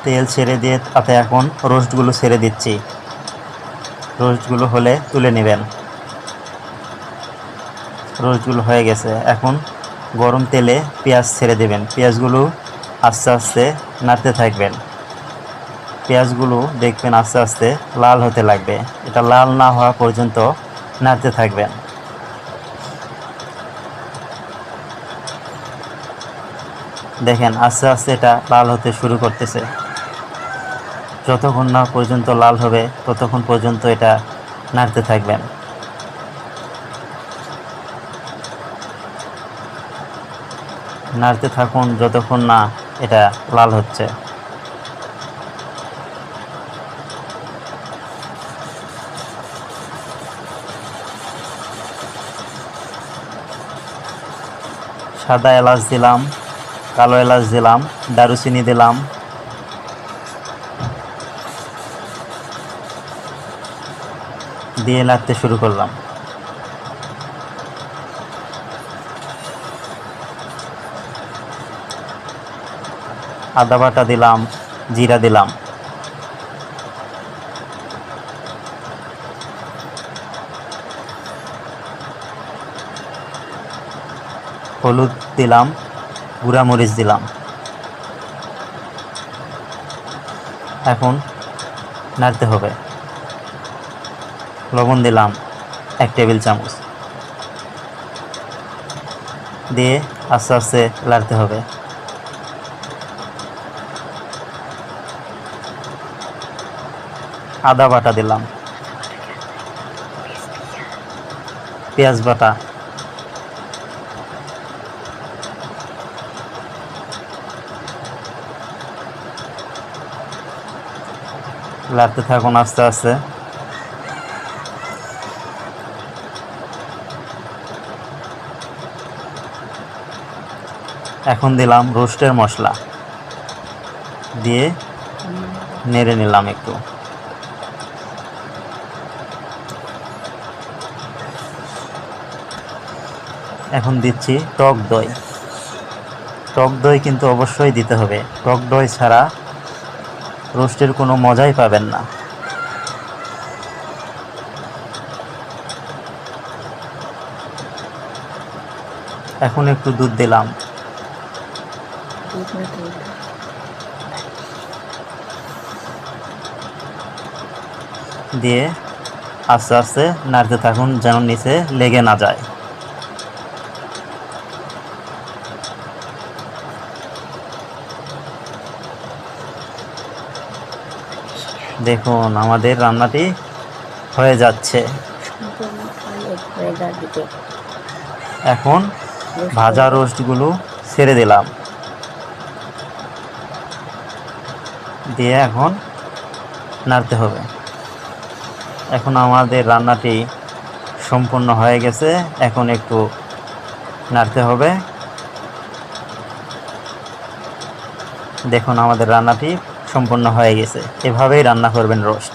তেল ছেড়ে দিয়ে তাতে এখন রোস্টগুলো ছেড়ে দিচ্ছি। রোস্টগুলো হলে তুলে নেবেন। রোস্টগুলো হয়ে গেছে, এখন গরম তেলে পেঁয়াজ ছেড়ে দেবেন। পেঁয়াজগুলো আস্তে আস্তে নাড়তে থাকবেন। পেঁয়াজগুলো দেখবেন আস্তে আস্তে লাল হতে লাগবে। এটা লাল না হওয়া পর্যন্ত নাড়তে থাকবেন। দেখেন আস্তে আস্তে এটা লাল হতে শুরু করতেছে। যতক্ষণ না পর্যন্ত লাল হবে ততক্ষণ পর্যন্ত এটা নাড়তে থাকবেন। নাড়তে থাকুন যতক্ষণ না এটা লাল হচ্ছে। সাদা এলাচ দিলাম, কালো এলাচ দিলাম, দারুচিনি দিলাম। দিয়ে নাড়তে শুরু করলাম। আদা বাটা দিলাম, জিরা দিলাম, হলুদ দিলাম, গুঁড়া মরিচ দিলাম। এখন নাড়তে হবে। লবণ দিলাম 1 টেবিল চামচ। দিয়ে আস্তে আস্তে নাড়তে হবে। আদা বাটা দিলাম, পেঁয়াজ বাটা, নাড়তে থাকুন আস্তে আস্তে। এখন দিলাম রোস্টের মশলা, দিয়ে নেড়ে নিলাম একটু। এখন দিচ্ছি টক দই। টক দই কিন্তু অবশ্যই দিতে হবে। টক দই ছাড়া রোস্টের কোনো মজাই পাবেন না। এখন একটু দুধ দিলাম। দিয়ে আস্তে আস্তে নাড়তে থাকুন যেন নিচে লেগে না যায়। দেখুন আমাদের রান্নাটি হয়ে যাচ্ছে। এখন ভাজা রোস্টগুলো ছেড়ে দিলাম। দিয়ে এখন নাড়তে হবে। এখন আমাদের রান্নাটি সম্পূর্ণ হয়ে গেছে। এখন একটু নাড়তে হবে। দেখুন আমাদের রান্নাটি সম্পূর্ণ হয়ে গেছে। এভাবেই রান্না করবেন রোস্ট।